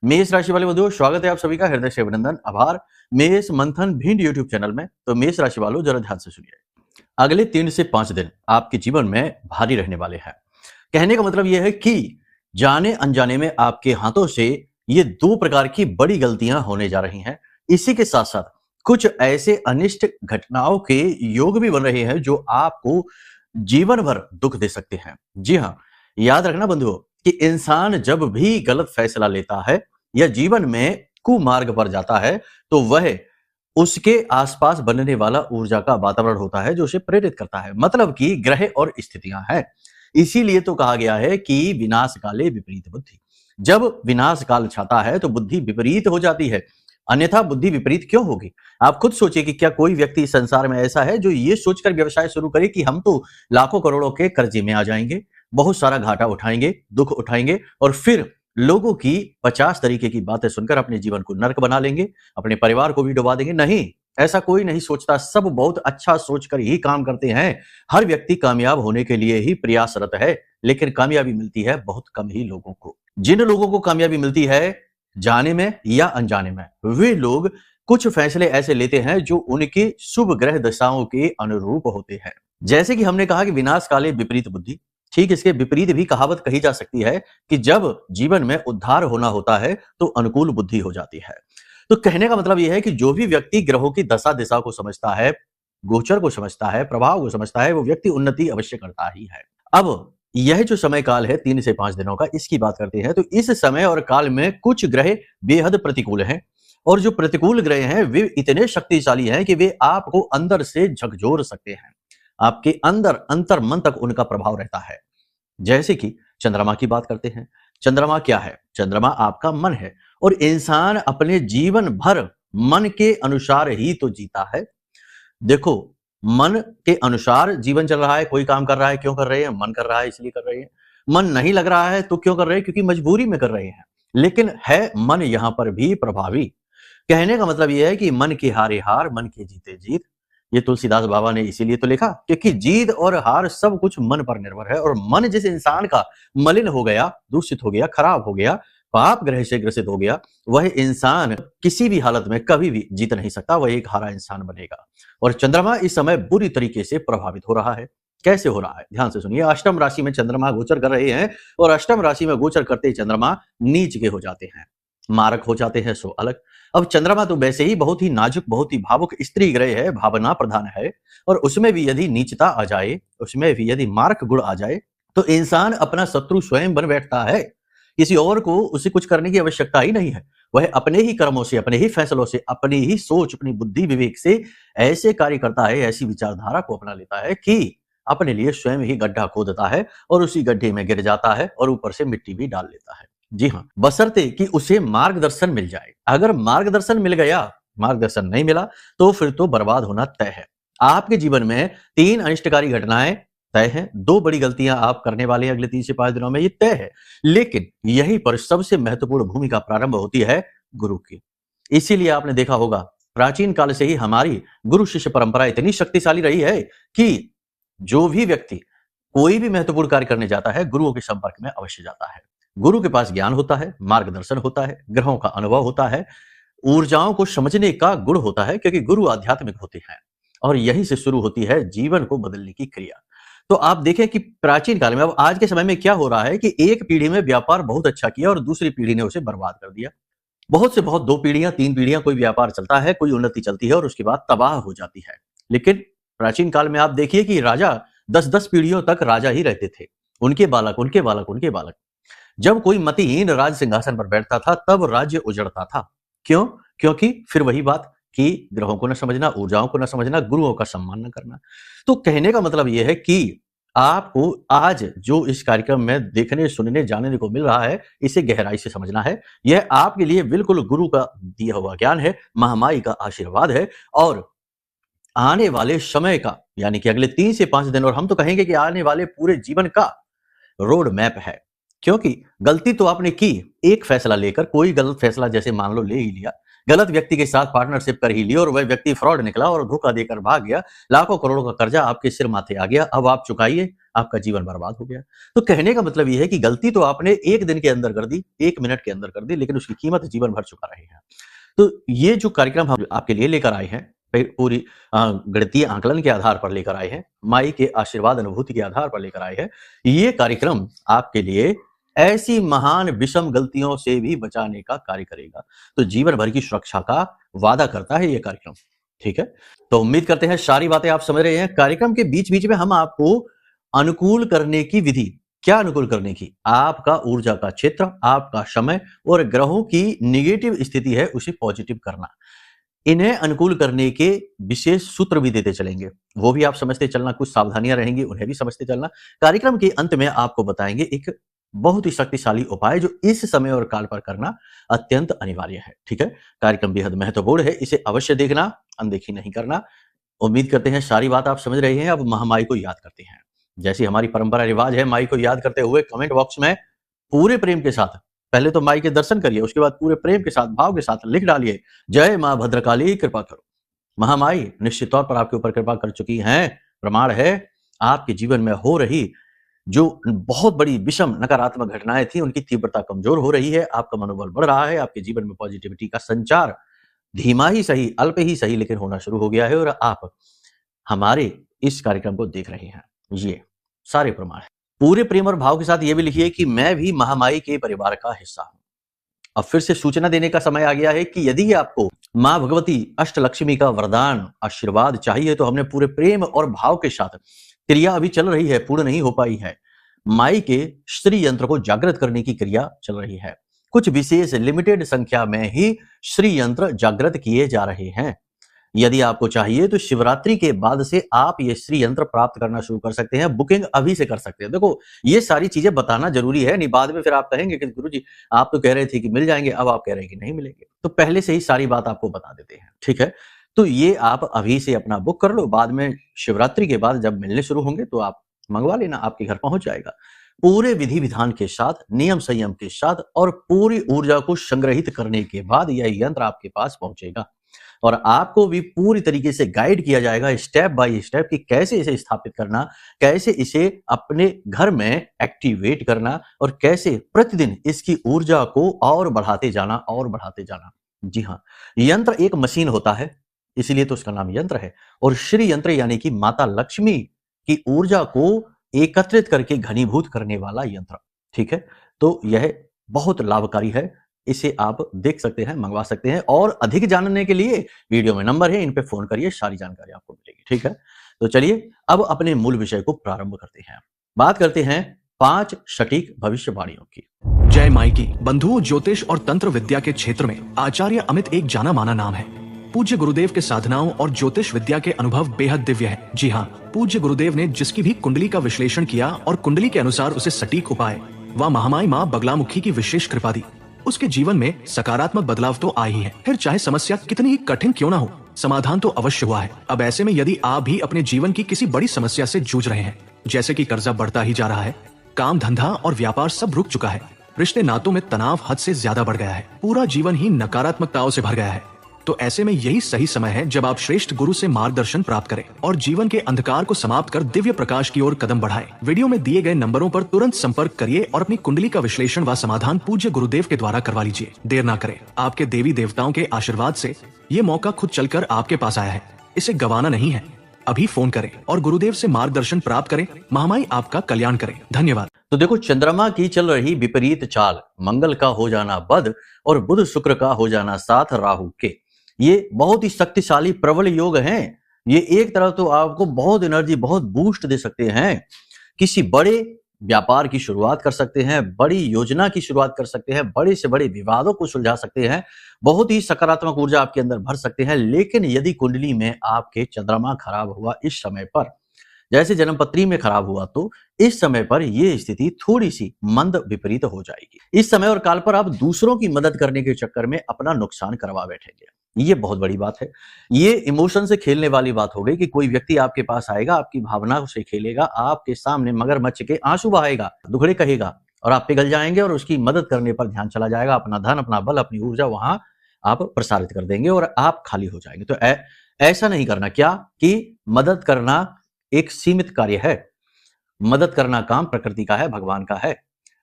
मेष राशि वाले बंधुओं, स्वागत है आप सभी का हृदय से अभिनंदन, आभार। मेष मंथन भिंड यूट्यूब चैनल में। तो मेष राशि वालों, जरा ध्यान से सुनिए। अगले 3 से 5 दिन आपके जीवन में भारी रहने वाले हैं। कहने का मतलब यह है कि जाने अनजाने में आपके हाथों से ये 2 प्रकार की बड़ी गलतियां होने जा रही हैं। इसी के साथ साथ कुछ ऐसे अनिष्ट घटनाओं के योग भी बन रहे हैं जो आपको जीवन भर दुख दे सकते हैं। जी हाँ, याद रखना बंधुओं कि इंसान जब भी गलत फैसला लेता है या जीवन में कुमार्ग पर जाता है, तो वह उसके आसपास बनने वाला ऊर्जा का वातावरण होता है जो उसे प्रेरित करता है। मतलब कि ग्रह और स्थितियां हैं। इसीलिए तो कहा गया है कि विनाश काले विपरीत बुद्धि। जब विनाश काल छाता है तो बुद्धि विपरीत हो जाती है, अन्यथा बुद्धि विपरीत क्यों होगी? आप खुद सोचिए कि क्या कोई व्यक्ति इस संसार में ऐसा है जो ये सोचकर व्यवसाय शुरू करे कि हम तो लाखों करोड़ों के कर्जे में आ जाएंगे, बहुत सारा घाटा उठाएंगे, दुख उठाएंगे और फिर लोगों की 50 तरीके की बातें सुनकर अपने जीवन को नर्क बना लेंगे, अपने परिवार को भी डुबा देंगे? नहीं, ऐसा कोई नहीं सोचता। सब बहुत अच्छा सोचकर ही काम करते हैं। हर व्यक्ति कामयाब होने के लिए ही प्रयासरत है, लेकिन कामयाबी मिलती है बहुत कम ही लोगों को। जिन लोगों को कामयाबी मिलती है जाने में या अनजाने में, वे लोग कुछ फैसले ऐसे लेते हैं जो उनके शुभ ग्रह दशाओं के अनुरूप होते हैं। जैसे कि हमने कहा कि विनाश काले विपरीत बुद्धि, ठीक इसके विपरीत भी कहावत कही जा सकती है कि जब जीवन में उद्धार होना होता है तो अनुकूल बुद्धि हो जाती है। तो कहने का मतलब यह है कि जो भी व्यक्ति ग्रहों की दशा दिशा को समझता है, गोचर को समझता है, प्रभाव को समझता है, वो व्यक्ति उन्नति अवश्य करता ही है। अब यह जो समय काल है 3 से 5 दिनों का, इसकी बात करते हैं। तो इस समय और काल में कुछ ग्रह बेहद प्रतिकूल हैं और जो प्रतिकूल ग्रह हैं वे इतने शक्तिशाली हैं कि वे आपको अंदर से झकझोर सकते हैं। आपके अंदर अंतर मन तक उनका प्रभाव रहता है। जैसे कि चंद्रमा की बात करते हैं। चंद्रमा क्या है? चंद्रमा आपका मन है और इंसान अपने जीवन भर मन के अनुसार ही तो जीता है। देखो, मन के अनुसार जीवन चल रहा है। कोई काम कर रहा है, क्यों कर रहे हैं? मन कर रहा है इसलिए कर रहे हैं। मन नहीं लग रहा है तो क्यों कर रहे हैं? क्योंकि मजबूरी में कर रहे हैं। लेकिन है मन यहां पर भी प्रभावी। कहने का मतलब यह है कि मन के हारे हार, मन के जीते जीत। ये तुलसीदास बाबा ने इसीलिए तो लिखा, क्योंकि जीत और हार सब कुछ मन पर निर्भर है। और मन जिस इंसान का मलिन हो गया, दूषित हो गया, खराब हो गया, पाप ग्रह से ग्रसित हो गया, वह इंसान किसी भी हालत में कभी भी जीत नहीं सकता। वह एक हारा इंसान बनेगा। और चंद्रमा इस समय बुरी तरीके से प्रभावित हो रहा है। कैसे हो रहा है? ध्यान से सुनिए। अष्टम राशि में चंद्रमा गोचर कर रहे हैं और अष्टम राशि में गोचर करते ही चंद्रमा नीच के हो जाते हैं, मारक हो जाते हैं, सो अलग। अब चंद्रमा तो वैसे ही बहुत ही नाजुक, बहुत ही भावुक स्त्री ग्रह है, भावना प्रधान है, और उसमें भी यदि नीचता आ जाए, उसमें भी यदि मारक गुण आ जाए, तो इंसान अपना शत्रु स्वयं बन बैठता है। किसी और को उसे कुछ करने की आवश्यकता ही नहीं है। वह अपने ही कर्मों से, अपने ही फैसलों से, अपनी ही सोच, अपनी बुद्धि विवेक से ऐसे कार्य करता है, ऐसी विचारधारा को अपना लेता है कि अपने लिए स्वयं ही गड्ढा खोदता है और उसी गड्ढे में गिर जाता है और ऊपर से मिट्टी भी डाल लेता है। जी हाँ, बशर्ते कि उसे मार्गदर्शन मिल जाए। अगर मार्गदर्शन मिल गया, मार्गदर्शन नहीं मिला तो फिर तो बर्बाद होना तय है। आपके जीवन में 3 अनिष्टकारी घटनाएं तय हैं। 2 बड़ी गलतियां आप करने वाले हैं अगले 3 से 5 दिनों में, ये तय है। लेकिन यहीं पर सबसे महत्वपूर्ण भूमिका प्रारंभ होती है गुरु की। इसीलिए आपने देखा होगा प्राचीन काल से ही हमारी गुरु शिष्य परंपरा इतनी शक्तिशाली रही है कि जो भी व्यक्ति कोई भी महत्वपूर्ण कार्य करने जाता है, गुरुओं के संपर्क में अवश्य जाता है। गुरु के पास ज्ञान होता है, मार्गदर्शन होता है, ग्रहों का अनुभव होता है, ऊर्जाओं को समझने का गुण होता है, क्योंकि गुरु आध्यात्मिक होते हैं और यहीं से शुरू होती है जीवन को बदलने की क्रिया। तो आप देखें कि प्राचीन काल में, अब आज के समय में क्या हो रहा है कि एक पीढ़ी में व्यापार बहुत अच्छा किया और दूसरी पीढ़ी ने उसे बर्बाद कर दिया। बहुत से बहुत 2 पीढ़ियां, 3 पीढ़ियां कोई व्यापार चलता है, कोई उन्नति चलती है और उसके बाद तबाह हो जाती है। लेकिन प्राचीन काल में आप देखिए कि राजा 10-10 पीढ़ियों तक राजा ही रहते थे। उनके बालक, उनके बालक, उनके बालक। जब कोई मतिहीन राज सिंहासन पर बैठता था तब राज्य उजड़ता था। क्यों? क्योंकि फिर वही बात कि ग्रहों को न समझना, ऊर्जाओं को न समझना, गुरुओं का सम्मान न करना। तो कहने का मतलब यह है कि आपको आज जो इस कार्यक्रम में देखने, सुनने, जानने को मिल रहा है, इसे गहराई से समझना है। यह आपके लिए बिल्कुल गुरु का दिया हुआ ज्ञान है, महामाई का आशीर्वाद है और आने वाले समय का, यानी कि अगले 3 से 5 दिन, और हम तो कहेंगे कि आने वाले पूरे जीवन का रोड मैप है। क्योंकि गलती तो आपने की, एक फैसला लेकर, कोई गलत फैसला जैसे मान लो ले ही लिया, गलत व्यक्ति के साथ पार्टनरशिप कर ही ली और वह व्यक्ति फ्रॉड निकला और धोखा देकर भाग गया, लाखों करोड़ों का कर्जा आपके सिर माथे आ गया। अब आप चुकाइए, आपका जीवन बर्बाद हो गया। तो कहने का मतलब ये है कि गलती तो आपने 1 दिन के अंदर कर दी, 1 मिनट के अंदर कर दी, लेकिन उसकी कीमत जीवन भर चुका रही है। तो ये जो कार्यक्रम हम आपके लिए लेकर आए हैं, पूरी गणितीय आकलन के आधार पर लेकर आए हैं, माई के आशीर्वाद अनुभूति के आधार पर लेकर आए हैं। ये कार्यक्रम आपके लिए ऐसी महान विषम गलतियों से भी बचाने का कार्य करेगा। तो जीवन भर की सुरक्षा का वादा करता है ये कार्यक्रम, ठीक है? तो उम्मीद करते हैं सारी बातें आप समझ रहे हैं। कार्यक्रम के बीच-बीच में हम आपको अनुकूल करने की विधि, क्या अनुकूल करने की? आपका ऊर्जा का क्षेत्र, आपका समय और ग्रहों की नेगेटिव स्थिति है उसे पॉजिटिव करना। इन्हें अनुकूल करने के विशेष सूत्र भी देते चलेंगे, वो भी आप समझते चलना, कुछ सावधानियां रहेंगी उन्हें भी समझते चलना। कार्यक्रम के अंत में आपको बताएंगे एक बहुत ही शक्तिशाली उपाय जो इस समय और काल पर करना अत्यंत अनिवार्य है, ठीक है? कार्यक्रम बेहद महत्वपूर्ण है, इसे अवश्य देखना, अनदेखी नहीं करना। उम्मीद करते हैं सारी बात आप समझ रहे हैं। अब महामाई को याद करते हैं। जैसी हमारी परंपरा रिवाज है, माई को याद करते हुए कमेंट बॉक्स में पूरे प्रेम के साथ पहले तो माई के दर्शन करिए, उसके बाद पूरे प्रेम के साथ, भाव के साथ लिख डालिए, जय मां भद्रकाली कृपा करो। महामाई निश्चित तौर पर आपके ऊपर कृपा कर चुकी हैं। प्रमाण है आपके जीवन में हो रही जो बहुत बड़ी विषम नकारात्मक घटनाएं थी उनकी तीव्रता कमजोर हो रही है, आपका मनोबल बढ़ रहा है, आपके जीवन में पॉजिटिविटी का संचार धीमा ही सही, अल्प ही सही, लेकिन होना शुरू हो गया है और आप हमारे इस कार्यक्रम को देख रहे हैं। ये सारे प्रमाण हैं। पूरे प्रेम और भाव के साथ ये भी लिखिए कि मैं भी महामाई के परिवार का हिस्सा हूं। अब फिर से सूचना देने का समय आ गया है कि यदि आपको मां भगवती अष्टलक्ष्मी का वरदान आशीर्वाद चाहिए तो हमने पूरे प्रेम और भाव के साथ, क्रिया अभी चल रही है, पूर्ण नहीं हो पाई है, माई के श्री यंत्र को जागृत करने की क्रिया चल रही है। कुछ विशेष लिमिटेड संख्या में ही श्री यंत्र जागृत किए जा रहे हैं। यदि आपको चाहिए तो शिवरात्रि के बाद से आप ये श्री यंत्र प्राप्त करना शुरू कर सकते हैं, बुकिंग अभी से कर सकते हैं। देखो ये सारी चीजें बताना जरूरी है, नहीं बाद में फिर आप कहेंगे कि गुरुजी आप तो कह रहे थे कि मिल जाएंगे, अब आप कह रहे हैं कि नहीं मिलेंगे। तो पहले से ही सारी बात आपको बता देते हैं, ठीक है? तो ये आप अभी से अपना बुक कर लो, बाद में शिवरात्रि के बाद जब मिलने शुरू होंगे तो आप मंगवा लेना, आपके घर पहुंच जाएगा। पूरे विधि विधान के साथ, नियम संयम के साथ और पूरी ऊर्जा को संग्रहित करने के बाद यह यंत्र आपके पास पहुंचेगा और आपको भी पूरी तरीके से गाइड किया जाएगा स्टेप बाय स्टेप कि कैसे इसे स्थापित करना, कैसे इसे अपने घर में एक्टिवेट करना और कैसे प्रतिदिन इसकी ऊर्जा को और बढ़ाते जाना और बढ़ाते जाना। जी हाँ, यंत्र एक मशीन होता है, इसीलिए तो उसका नाम यंत्र है। और श्री यंत्र यानी कि माता लक्ष्मी की ऊर्जा को एकत्रित करके घनीभूत करने वाला यंत्र, ठीक है? तो यह बहुत लाभकारी है, इसे आप देख सकते हैं, मंगवा सकते हैं और अधिक जानने के लिए वीडियो में नंबर है, इन पे फोन करिए, सारी जानकारी आपको मिलेगी, ठीक है? तो चलिए अब अपने मूल विषय को प्रारंभ करते हैं। बात करते हैं 5 सटीक भविष्यवाणियों की। जय माई की। बंधुओं, ज्योतिष और तंत्र विद्या के क्षेत्र में आचार्य अमित एक जाना माना नाम है। पूज्य गुरुदेव के साधनाओं और ज्योतिष विद्या के अनुभव बेहद दिव्य है। जी हाँ, पूज्य गुरुदेव ने जिसकी भी कुंडली का विश्लेषण किया और कुंडली के अनुसार उसे सटीक उपाय व महामाई माँ बगलामुखी की विशेष कृपा दी, उसके जीवन में सकारात्मक बदलाव तो आ ही है। फिर चाहे समस्या कितनी ही कठिन क्यों ना हो, समाधान तो अवश्य हुआ है। अब ऐसे में यदि आप भी अपने जीवन की किसी बड़ी समस्या से जूझ रहे हैं, जैसे कि कर्जा बढ़ता ही जा रहा है, काम धंधा और व्यापार सब रुक चुका है, रिश्ते नातों में तनाव हद से ज्यादा बढ़ गया है, पूरा जीवन ही नकारात्मकताओं से भर गया है, तो ऐसे में यही सही समय है जब आप श्रेष्ठ गुरु से मार्गदर्शन प्राप्त करें और जीवन के अंधकार को समाप्त कर दिव्य प्रकाश की ओर कदम बढ़ाएं। वीडियो में दिए गए नंबरों पर तुरंत संपर्क करिए और अपनी कुंडली का विश्लेषण व समाधान पूज्य गुरुदेव के द्वारा करवा लीजिए। देर ना करें, आपके देवी देवताओं के आशीर्वाद से ये मौका खुद चलकर आपके पास आया है, इसे गंवाना नहीं है। अभी फोन करें और गुरुदेव से मार्गदर्शन प्राप्त करें। महामाई आपका कल्याण करें। धन्यवाद। तो देखो, चंद्रमा की चल रही विपरीत चाल, मंगल का हो जाना बद और बुध शुक्र का हो जाना साथ राहु के, ये बहुत ही शक्तिशाली प्रबल योग हैं। ये एक तरफ तो आपको बहुत एनर्जी, बहुत बूस्ट दे सकते हैं, किसी बड़े व्यापार की शुरुआत कर सकते हैं, बड़ी योजना की शुरुआत कर सकते हैं, बड़े से बड़े विवादों को सुलझा सकते हैं, बहुत ही सकारात्मक ऊर्जा आपके अंदर भर सकते हैं। लेकिन यदि कुंडली में आपके चंद्रमा खराब हुआ इस समय पर, जैसे जन्मपत्री में खराब हुआ, तो इस समय पर यह स्थिति थोड़ी सी मंद विपरीत हो जाएगी। इस समय और काल पर आप दूसरों की मदद करने के चक्कर में अपना नुकसान करवा बैठेंगे। ये बहुत बड़ी बात है। ये इमोशन से खेलने वाली बात हो गई कि कोई व्यक्ति आपके पास आएगा, आपकी भावनाओं से खेलेगा, आपके सामने मगरमच्छ के आंसू बहाएगा, दुखड़े कहेगा और आप पिघल जाएंगे और उसकी मदद करने पर ध्यान चला जाएगा। अपना धन, अपना बल, अपनी ऊर्जा वहां आप प्रसारित कर देंगे और आप खाली हो जाएंगे। तो ऐसा नहीं करना। क्या कि मदद करना एक सीमित कार्य है। मदद करना काम प्रकृति का है, भगवान का है।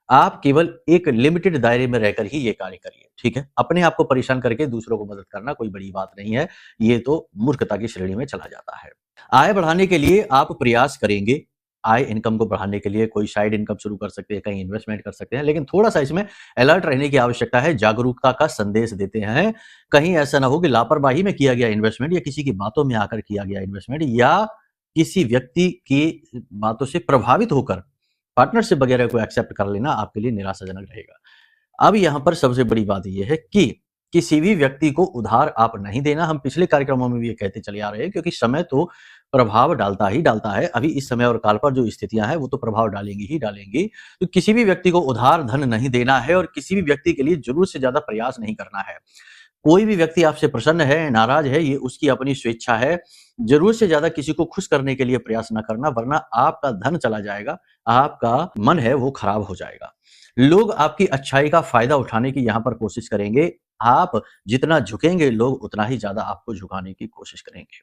आप केवल एक लिमिटेड दायरे में रहकर ही ये कार्य करिए, ठीक है? अपने आप को परेशान करके दूसरों को मदद करना कोई बड़ी बात नहीं है, ये तो मूर्खता की श्रेणी में चला जाता है। आय बढ़ाने के लिए आप प्रयास करेंगे, आय इनकम को बढ़ाने के लिए कोई साइड इनकम शुरू कर सकते हैं, कहीं इन्वेस्टमेंट कर सकते हैं, लेकिन थोड़ा-सा इसमें अलर्ट रहने की आवश्यकता है, जागरूकता का संदेश देते हैं। कहीं ऐसा ना हो कि लापरवाही में किया गया इन्वेस्टमेंट या किसी की बातों में आकर किया गया इन्वेस्टमेंट या किसी व्यक्ति की बातों से प्रभावित होकर पार्टनरशिप वगैरह को एक्सेप्ट कर लेना आपके लिए निराशाजनक रहेगा। अब यहाँ पर सबसे बड़ी बात ये है कि किसी भी व्यक्ति को उधार आप नहीं देना। हम पिछले कार्यक्रमों में भी ये कहते चले आ रहे हैं, क्योंकि समय तो प्रभाव डालता ही डालता है। अभी इस समय और काल पर जो स्थितियां हैं वो तो प्रभाव डालेंगी ही डालेंगी। तो किसी भी व्यक्ति को उधार धन नहीं देना है और किसी भी व्यक्ति के लिए जरूरत से ज्यादा प्रयास नहीं करना है। कोई भी व्यक्ति आपसे प्रसन्न है, नाराज है, ये उसकी अपनी स्वेच्छा है। जरूरत से ज्यादा किसी को खुश करने के लिए प्रयास न करना, वरना आपका धन चला जाएगा, आपका मन है वो खराब हो जाएगा। लोग आपकी अच्छाई का फायदा उठाने की यहाँ पर कोशिश करेंगे। आप जितना झुकेंगे, लोग उतना ही ज्यादा आपको झुकाने की कोशिश करेंगे।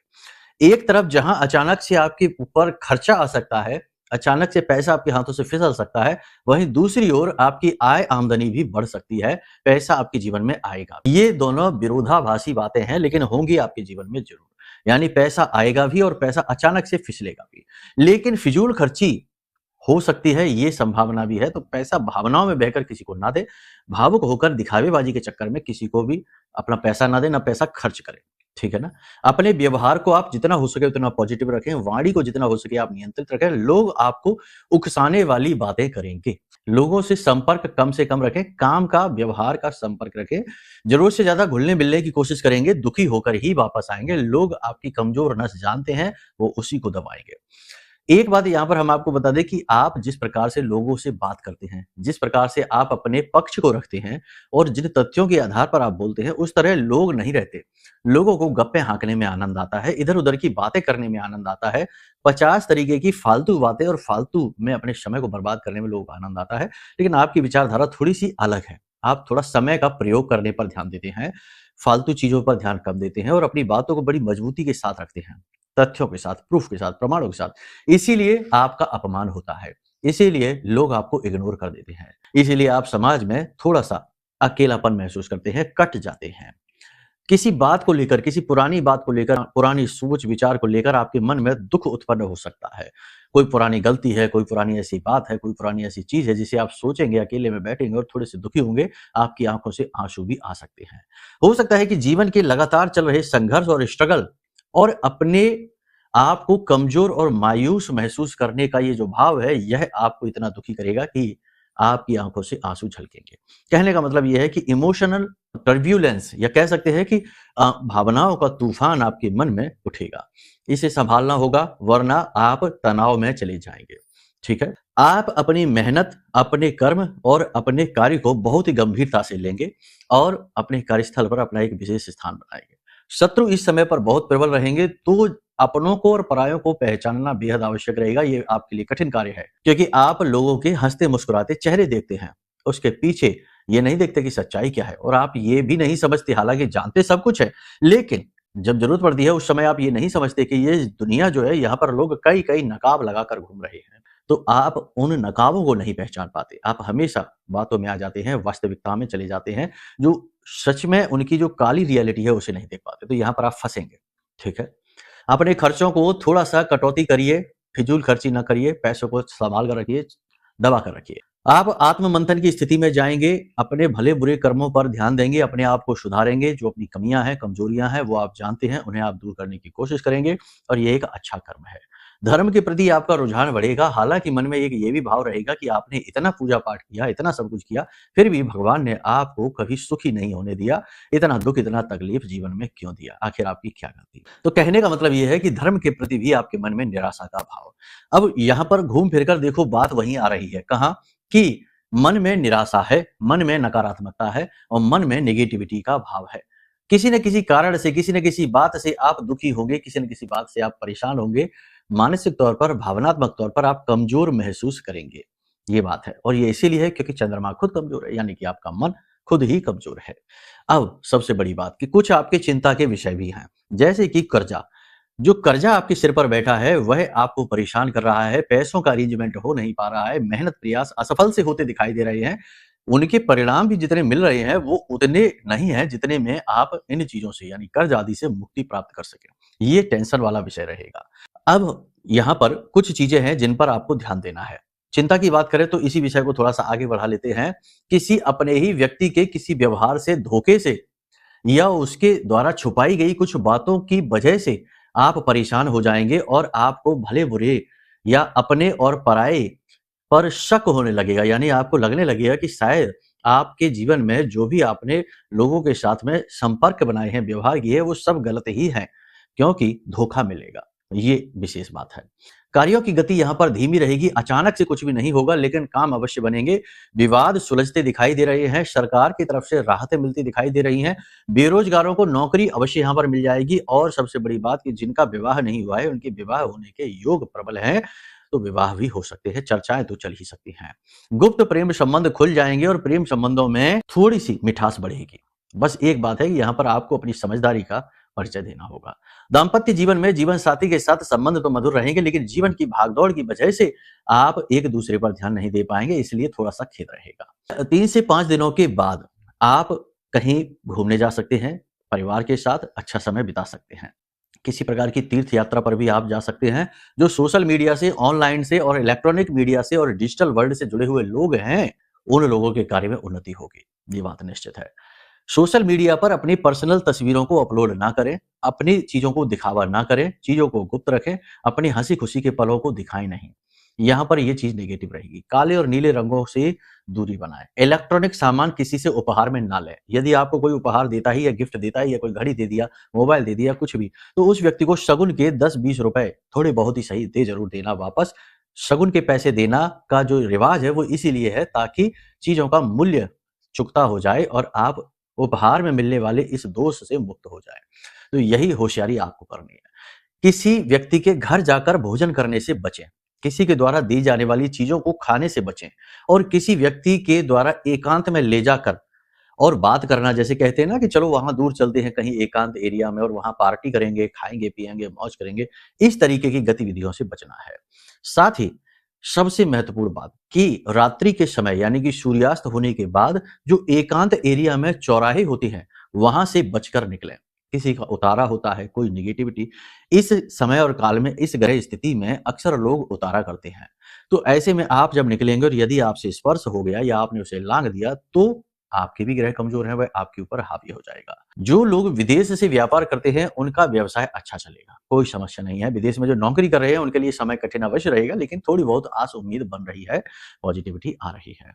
एक तरफ जहां अचानक से आपके ऊपर खर्चा आ सकता है, अचानक से पैसा आपके हाथों से फिसल सकता है, वहीं दूसरी ओर आपकी आय आमदनी भी बढ़ सकती है, पैसा आपके जीवन में आएगा। ये दोनों विरोधाभासी बातें हैं, लेकिन होंगी आपके जीवन में जरूर। यानी पैसा आएगा भी और पैसा अचानक से फिसलेगा भी। लेकिन फिजूल खर्ची हो सकती है, ये संभावना भी है। तो पैसा भावनाओं में बहकर किसी को ना दे, भावुक होकर दिखावेबाजी के चक्कर में किसी को भी अपना पैसा ना दे, ना पैसा खर्च करें, ठीक है ना? अपने व्यवहार को आप जितना हो सके उतना पॉजिटिव रखें, वाणी को जितना हो सके आप नियंत्रित रखें। लोग आपको उकसाने वाली बातें करेंगे। लोगों से संपर्क कम से कम रखें, काम का व्यवहार का संपर्क रखें। जरूरत से ज्यादा घुलने मिलने की कोशिश करेंगे, दुखी होकर ही वापस आएंगे। लोग आपकी कमजोर नस जानते हैं, वो उसी को दबाएंगे। एक बात यहाँ पर हम आपको बता दें कि आप जिस प्रकार से लोगों से बात करते हैं, जिस प्रकार से आप अपने पक्ष को रखते हैं और जिन तथ्यों के आधार पर आप बोलते हैं, उस तरह लोग नहीं रहते। लोगों को गप्पे हाँकने में आनंद आता है, इधर-उधर की बातें करने में आनंद आता है, 50 तरीके की फालतू बातें और फालतू में अपने समय को बर्बाद करने में लोगों को आनंद आता है। लेकिन आपकी विचारधारा थोड़ी-सी अलग है। आप थोड़ा समय का प्रयोग करने पर ध्यान देते हैं, फालतू चीज़ों पर ध्यान कम देते हैं और अपनी बातों को बड़ी मजबूती के साथ रखते हैं। तथ्यों के साथ, प्रूफ के साथ, प्रमाणों के साथ। इसीलिए आपका अपमान होता है। इसीलिए लोग आपको इग्नोर कर देते हैं। इसीलिए आप समाज में थोड़ा-सा अकेलापन महसूस करते हैं, कट जाते हैं। किसी बात को लेकर, किसी पुरानी बात को लेकर, पुरानी सोच विचार को लेकर आपके मन में दुःख उत्पन्न हो सकता है। कोई पुरानी गलती है, कोई पुरानी ऐसी बात है, कोई पुरानी ऐसी चीज़ है जिसे आप सोचेंगे, अकेले में बैठेंगे और थोड़े से दुखी होंगे, आपकी आँखों से आँसू भी आ सकते हैं। हो सकता है कि जीवन के लगातार चल रहे संघर्ष और स्ट्रगल और अपने आप को कमज़ोर और मायूस महसूस करने का ये जो भाव है, यह आपको इतना दुखी करेगा कि आपकी आँखों से आँसू झलकेंगे। कहने का मतलब ये है कि इमोशनल टर्ब्यूलेंस या कह सकते हैं कि भावनाओं का तूफान आपके मन में उठेगा। इसे सँभालना होगा, वरना आप तनाव में चले जाएँगे। ठीक है? आप अपनी मेहनत, अपने कर्म और अपने कार्य को बहुत ही गंभीरता से लेंगे और अपने कार्यस्थल पर अपना एक विशेष स्थान बनाएँगे। शत्रु इस समय पर बहुत प्रबल रहेंगे, तो अपनों को और परायों को पहचानना बेहद आवश्यक रहेगा। ये आपके लिए कठिन कार्य है, क्योंकि आप लोगों के हंसते मुस्कुराते चेहरे देखते हैं, उसके पीछे ये नहीं देखते कि सच्चाई क्या है। और आप ये भी नहीं समझते, हालांकि जानते सब कुछ है, लेकिन जब जरूरत पड़ती है उस समय आप ये नहीं समझते कि ये दुनिया जो है, यहाँ पर लोग कई कई नकाब लगाकर घूम रहे हैं। तो आप उन नकाबों को नहीं पहचान पाते। आप हमेशा बातों में आ जाते हैं, वास्तविकता में चले जाते हैं, जो सच में उनकी जो काली रियलिटी है उसे नहीं देख पाते। तो यहाँ पर आप फंसेंगे। ठीक है? अपने खर्चों को थोड़ा-सा कटौती करिए, फिजूल खर्ची ना करिए, पैसों को सँभाल कर रखिए, दबा कर रखिए। आप आत्म-मंथन की स्थिति में जाएँगे, अपने भले-बुरे कर्मों पर ध्यान देंगे, अपने आप को सुधारेंगे, जो अपनी कमियाँ हैं, कमज़ोरियाँ हैं, वो आप जानते हैं, उन्हें आप दूर करने की कोशिश करेंगे और ये एक अच्छा कर्म है। धर्म के प्रति आपका रुझान बढ़ेगा, हालाँकि मन में एक ये भी भाव रहेगा कि आपने इतना पूजा-पाठ किया, इतना सब कुछ किया, फिर भी भगवान ने आपको कभी सुखी नहीं होने दिया। इतना दुःख, इतना तकलीफ जीवन में क्यों दिया? आखिर आपकी क्या गलती? तो कहने का मतलब ये है कि धर्म के प्रति भी आपके मन में निराशा का भाव। अब यहाँ पर घूम फिर कर देखो, बात वहीं आ रही है। कहाँ? कि मन में निराशा है, मन में नकारात्मकता है और मन में नेगेटिविटी का भाव है। किसी न किसी कारण से, किसी न किसी बात से आप दुखी होंगे, किसी न किसी बात से आप परेशान होंगे। मानसिक तौर पर, भावनात्मक तौर पर आप कमज़ोर महसूस करेंगे। ये बात है, और ये इसीलिए है क्योंकि चंद्रमा खुद कमज़ोर है, यानी कि आपका मन खुद ही कमज़ोर है। अब सबसे बड़ी बात कि कुछ आपकी चिंता के विषय भी हैं, जैसे कि कर्जा। जो कर्जा आपके सिर पर बैठा है वह आपको परेशान कर रहा है, पैसों का अरेंजमेंट हो नहीं पा रहा है, मेहनत प्रयास असफल से होते दिखाई दे रहे हैं, उनके परिणाम भी जितने मिल रहे हैं वो उतने नहीं हैं जितने में आप इन चीज़ों से यानी कर्ज आदि से मुक्ति प्राप्त कर सकें। ये टेंशन वाला विषय रहेगा। अब यहाँ पर कुछ चीज़ें हैं जिन पर आपको ध्यान देना है। चिंता की बात करें तो इसी विषय को थोड़ा-सा आगे बढ़ा लेते हैं। किसी अपने ही व्यक्ति के किसी व्यवहार से, धोखे से या उसके द्वारा छुपाई गई कुछ बातों की वजह से आप परेशान हो जाएँगे और आपको भले-बुरे या अपने और पराये पर शक होने लगेगा। यानी आपको लगने लगेगा कि शायद आपके जीवन में जो भी आपने लोगों के साथ में संपर्क बनाए हैं, व्यवहार किए हैं, वो सब गलत ही हैं, क्योंकि धोखा मिलेगा। ये विशेष बात है। कार्यों की गति यहाँ पर धीमी रहेगी, अचानक से कुछ भी नहीं होगा लेकिन काम अवश्य बनेंगे। विवाद सुलझते दिखाई दे रहे हैं, सरकार की तरफ से राहतें मिलती दिखाई दे रही हैं, बेरोजगारों को नौकरी अवश्य यहाँ पर मिल जाएगी और सबसे बड़ी बात कि जिनका विवाह नहीं हुआ है, उनके विवाह होने के योग प्रबल हैं, तो विवाह भी हो सकते हैं, चर्चाएँ तो चल ही सकती हैं। गुप्त प्रेम संबंध खुल जाएँगे और प्रेम संबंधों में थोड़ी-सी मिठास बढ़ेगी। बस एक बात है कि यहाँ पर आपको अपनी समझदारी का परिचय देना होगा। दाम्पत्य जीवन में जीवन साथी के साथ संबंध तो मधुर रहेंगे लेकिन जीवन की भागदौड़ की वजह से आप एक दूसरे पर ध्यान नहीं दे पाएंगे, इसलिए थोड़ा सा खेद रहेगा। 3 से 5 दिनों के बाद आप कहीं घूमने जा सकते हैं, परिवार के साथ अच्छा समय बिता सकते हैं। किसी प्रकार की तीर्थ यात्रा पर भी आप जा सकते हैं। जो सोशल मीडिया से, ऑनलाइन से और इलेक्ट्रॉनिक मीडिया से और डिजिटल वर्ल्ड से जुड़े हुए लोग हैं, उन लोगों के कार्य में उन्नति होगी, ये बात निश्चित है। सोशल मीडिया पर अपनी पर्सनल तस्वीरों को अपलोड ना करें, अपनी चीज़ों को दिखावा ना करें, चीज़ों को गुप्त रखें, अपनी हँसी-खुशी के पलों को दिखाएँ नहीं। यहाँ पर ये चीज़ नेगेटिव रहेगी। काले और नीले रंगों से दूरी बनाएँ। इलेक्ट्रॉनिक सामान किसी से उपहार में ना लें। यदि आपको कोई उपहार देता है या गिफ्ट देता है या कोई घड़ी दे दिया, मोबाइल दे दिया, कुछ भी, तो उस व्यक्ति को शगुन के 10-20 रुपए थोड़े बहुत ही सही दे ज़रूर देना वापस। शगुन के पैसे देना का जो रिवाज है वो इसीलिए है ताकि चीज़ों का मूल्य चुकता हो जाए और आप उपहार में मिलने वाले इस दोष से मुक्त हो जाए। तो यही होशियारी आपको करनी है। किसी व्यक्ति के घर जाकर भोजन करने से बचें। किसी के द्वारा दी जाने वाली चीज़ों को खाने से बचें और किसी व्यक्ति के द्वारा एकांत में ले जाकर और बात करना, जैसे कहते हैं ना कि चलो वहाँ दूर चलते हैं कहीं एकांत एरिया में और वहाँ पार्टी करेंगे, खाएँगे, पिएँगे, मौज करेंगे, इस तरीके की गतिविधियों से बचना है। साथ ही सबसे महत्वपूर्ण बात कि रात्रि के समय यानी कि सूर्यास्त होने के बाद जो एकांत एरिया में चौराहे होते हैं, वहाँ से बचकर निकलें। किसी का उतारा होता है, कोई नेगेटिविटी, इस समय और काल में, इस ग्रह स्थिति में अक्सर लोग उतारा करते हैं। तो ऐसे में आप जब निकलेंगे और यदि आपसे स्पर्श हो गया या आपने उसे लांघ दिया, तो आपके भी ग्रह कमज़ोर हैं, वह आपके ऊपर हावी हो जाएगा। जो लोग विदेश से व्यापार करते हैं, उनका व्यवसाय अच्छा चलेगा, कोई समस्या नहीं है। विदेश में जो नौकरी कर रहे हैं, उनके लिए समय कठिन अवश्य रहेगा, लेकिन थोड़ी बहुत आस उम्मीद बन रही है, पॉजिटिविटी आ रही है।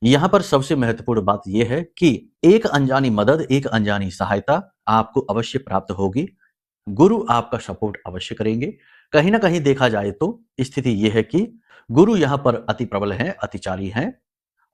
यहाँ पर सबसे महत्वपूर्ण बात ये है कि एक अनजानी मदद, एक अनजानी सहायता आपको अवश्य प्राप्त होगी। गुरु आपका सपोर्ट अवश्य करेंगे। कहीं न कहीं देखा जाए तो स्थिति ये है कि गुरु यहाँ पर अति प्रबल हैं, अतिचारी हैं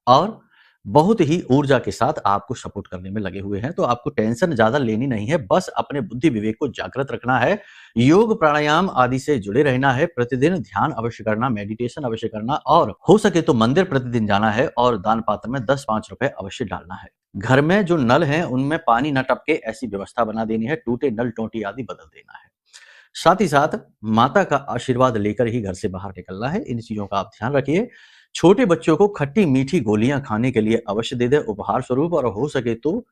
और बहुत ही ऊर्जा के साथ आपको सपोर्ट करने में लगे हुए हैं, तो आपको टेंशन ज़्यादा लेनी नहीं है, बस अपने बुद्धि विवेक को जागृत रखना है, योग प्राणायाम आदि से जुड़े रहना है, प्रतिदिन ध्यान अवश्य करना, मेडिटेशन अवश्य करना और हो सके तो मंदिर प्रतिदिन जाना है और दान पात्र में 10-5 रुपए अवश्य डालना है। घर में जो नल हैं, उनमें पानी न टपके ऐसी व्यवस्था बना देनी है, टूटे नल, टोंटी आदि बदल देना है। साथ ही साथ माता का आशीर्वाद लेकर ही घर से बाहर निकलना है। इन चीज़ों का आप ध्यान रखिए। छोटे बच्चों को खट्टी-मीठी गोलियाँ खाने के लिए अवश्य दे दें उपहार स्वरूप और हो सके तो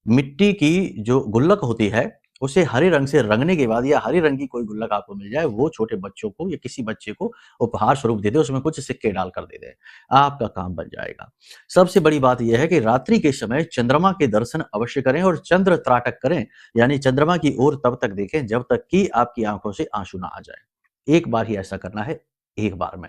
मिट्टी की जो गुल्लक होती है, उसे हरे रंग से रंगने के बाद या हरे रंग की कोई गुल्लक आपको मिल जाए, वो छोटे बच्चों को या किसी बच्चे को उपहार स्वरूप दे दें, उसमें कुछ सिक्के डालकर दे दें। आपका काम बन जाएगा। सबसे बड़ी बात यह है कि रात्रि के समय चंद्रमा के दर्शन अवश्य करें और चंद्र त्राटक करें, यानी चंद्रमा की ओर तब तक देखें जब तक कि आपकी आँखों से आँसू ना आ जाए। एक बार ही ऐसा करना है, एक बार में।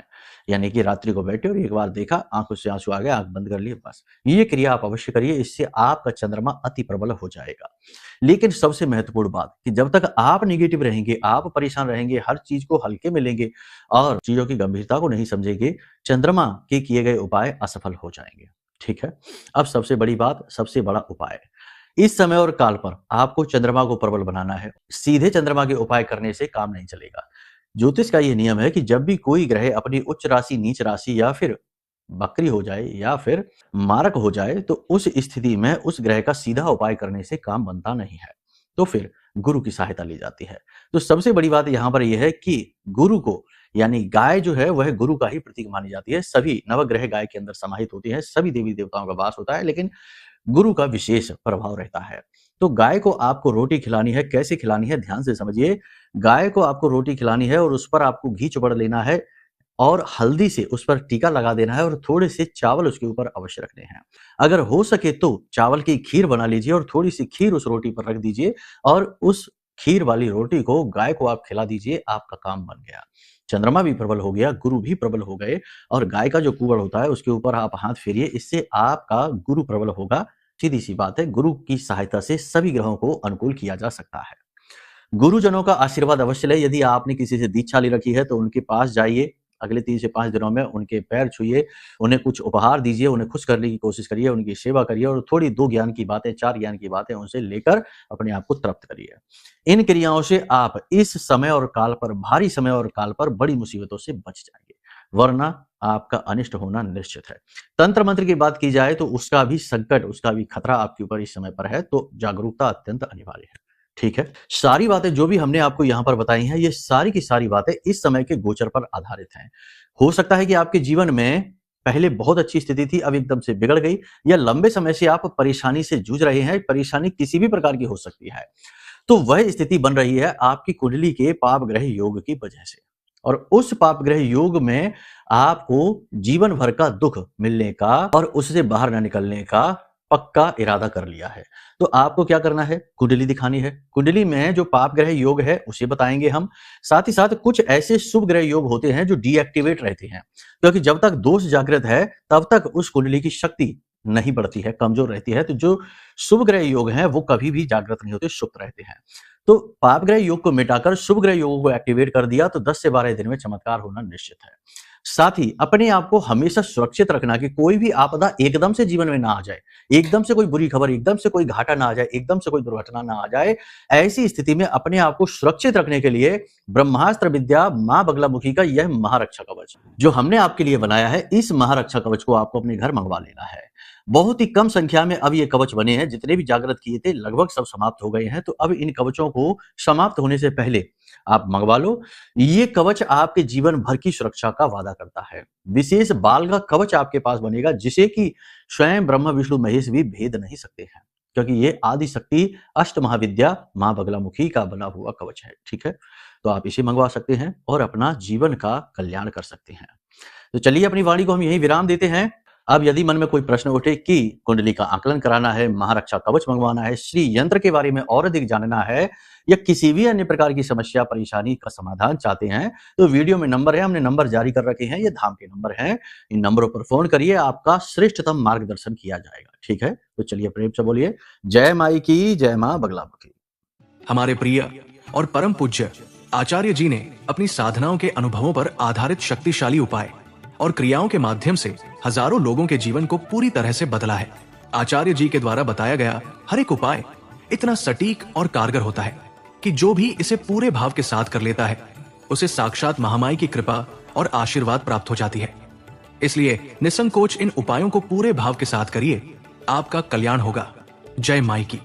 यानी कि रात्रि को बैठे और एक बार देखा, आँखों से आँसू आ गए, आँख बंद कर लिए, बस। ये क्रिया आप अवश्य करिए, इससे आपका चंद्रमा अति प्रबल हो जाएगा। लेकिन सबसे महत्वपूर्ण बात कि जब तक आप नेगेटिव रहेंगे, आप परेशान रहेंगे, हर चीज़ को हल्के में लेंगे और चीज़ों की गंभीरता को नहीं समझेंगे, चंद्रमा के किए गए उपाय असफल हो जाएँगे। ठीक है? अब सबसे बड़ी बात, सबसे बड़ा उपाय। इस समय और काल पर आपको चंद्रमा को प्रबल बनाना है। सीधे चंद्रमा के उपाय करने से काम नहीं चलेगा। ज्योतिष का ये नियम है कि जब भी कोई ग्रह अपनी उच्च राशि, नीच राशि या फिर वक्री हो जाए या फिर मारक हो जाए, तो उस स्थिति में उस ग्रह का सीधा उपाय करने से काम बनता नहीं है। तो फिर गुरु की सहायता ली जाती है। तो सबसे बड़ी बात यहाँ पर यह है कि गुरु को यानी गाय जो है वह गुरु का ही प्रतीक मानी जाती है। सभी नवग्रह गाय के अंदर समाहित होती है, सभी देवी देवताओं का वास होता है, लेकिन गुरु का विशेष प्रभाव रहता है। तो गाय को आपको रोटी खिलानी है, कैसे खिलानी है ध्यान से समझिए। गाय को आपको रोटी खिलानी है और उस पर आपको घी चुबड़ लेना है और हल्दी से उस पर टीका लगा देना है और थोड़े से चावल उसके ऊपर अवश्य रखने हैं। अगर हो सके तो चावल की खीर बना लीजिए और थोड़ी सी खीर उस रोटी पर रख दीजिए और उस खीर वाली रोटी को गाय को आप खिला दीजिए, आपका काम बन गया। चंद्रमा भी प्रबल हो गया, गुरु भी प्रबल हो गए और गाय का जो कुबड़ होता है उसके ऊपर आप हाथ फेरिए, इससे आपका गुरु प्रबल होगा। सीधी सी बात है, गुरु की सहायता से सभी ग्रहों को अनुकूल किया जा सकता है। गुरुजनों का आशीर्वाद अवश्य लें। यदि आपने किसी से दीक्षा ले रखी है तो उनके पास जाइए, अगले 3 से 5 दिनों में उनके पैर छूइए, उन्हें कुछ उपहार दीजिए, उन्हें खुश करने की कोशिश करिए, उनकी सेवा करिए और थोड़ी 2 ज्ञान की बातें, 4 ज्ञान की बातें उनसे लेकर अपने आप को तृप्त करिए। इन क्रियाओं से आप इस समय और काल पर, भारी समय और काल पर बड़ी मुसीबतों से बच जाएंगे, वरना आपका अनिष्ट होना निश्चित है। तंत्र मंत्र की बात की जाए तो उसका भी संकट, उसका भी खतरा आपके ऊपर इस समय पर है, तो जागरूकता अत्यंत अनिवार्य है। ठीक है, सारी बातें जो भी हमने आपको यहाँ पर बताई हैं, ये सारी की सारी बातें इस समय के गोचर पर आधारित हैं। हो सकता है कि आपके जीवन में पहले बहुत अच्छी स्थिति थी, अब एकदम से बिगड़ गई, या लंबे समय से आप परेशानी से जूझ रहे हैं। परेशानी किसी भी प्रकार की हो सकती है, तो वह स्थिति बन रही है आपकी कुंडली के पाप ग्रह योग की वजह से, और उस पाप ग्रह योग में आपको जीवन भर का दुख मिलने का और उससे बाहर न निकलने का पक्का इरादा कर लिया है। तो आपको क्या करना है, कुंडली दिखानी है। कुंडली में जो पाप ग्रह योग है उसे बताएंगे हम। साथ ही साथ कुछ ऐसे शुभ ग्रह योग होते हैं जो डीएक्टिवेट रहते हैं, क्योंकि जब तक दोष जागृत है तब तक उस कुंडली की शक्ति नहीं बढ़ती है, कमजोर रहती है। तो जो शुभ ग्रह योग हैं वो कभी भी जागृत नहीं होते, सुप्त रहते हैं। तो पाप ग्रह योग को मिटाकर शुभ ग्रह योग को एक्टिवेट कर दिया तो 10 से 12 दिन में चमत्कार होना निश्चित है। साथ ही अपने आप को हमेशा सुरक्षित रखना कि कोई भी आपदा एकदम से जीवन में ना आ जाए, एकदम से कोई बुरी खबर, एकदम से कोई घाटा ना आ जाए, एकदम से कोई दुर्घटना ना आ जाए। ऐसी स्थिति में अपने आप को सुरक्षित रखने के लिए ब्रह्मास्त्र विद्या मां बगलामुखी का यह महारक्षा कवच जो हमने आपके लिए बनाया है, इस महारक्षा कवच को आपको अपने घर मंगवा लेना है। बहुत ही कम संख्या में अब ये कवच बने हैं, जितने भी जागृत किए थे लगभग सब समाप्त हो गए हैं। तो अब इन कवचों को समाप्त होने से पहले आप मंगवा लो। ये कवच आपके जीवन भर की सुरक्षा का वादा करता है। विशेष बाल का कवच आपके पास बनेगा जिसे कि स्वयं ब्रह्मा विष्णु महेश भी भेद नहीं सकते हैं, क्योंकि ये आदि शक्ति अष्ट महाविद्या मां बगलामुखी का बना हुआ कवच है। ठीक है, तो आप इसे मंगवा सकते हैं और अपना जीवन का कल्याण कर सकते हैं। तो चलिए अपनी वाणी को हम यही विराम देते हैं। अब यदि मन में कोई प्रश्न उठे कि कुंडली का आकलन कराना है, महारक्षा कवच मंगवाना है, श्री यंत्र के बारे में और अधिक जानना है, या किसी भी अन्य प्रकार की समस्या परेशानी का समाधान चाहते हैं, तो वीडियो में नंबर है, हमने नंबर जारी कर रखे हैं, ये धाम के नंबर हैं। इन नंबरों पर फोन करिए, आपका श्रेष्ठतम मार्गदर्शन किया जाएगा। ठीक है, तो चलिए प्रेम से बोलिए जय माई की, जय मां बगलामुखी। हमारे प्रिय और परम पूज्य आचार्य जी ने अपनी साधनाओं के अनुभवों पर आधारित शक्तिशाली उपाय और क्रियाओं के माध्यम से हजारों लोगों के जीवन को पूरी तरह से बदला है। आचार्य जी के द्वारा बताया गया हर एक उपाय इतना सटीक और कारगर होता है कि जो भी इसे पूरे भाव के साथ कर लेता है उसे साक्षात महामाई की कृपा और आशीर्वाद प्राप्त हो जाती है। इसलिए निसंकोच इन उपायों को पूरे भाव के साथ करिए, आपका कल्याण होगा। जय माई की।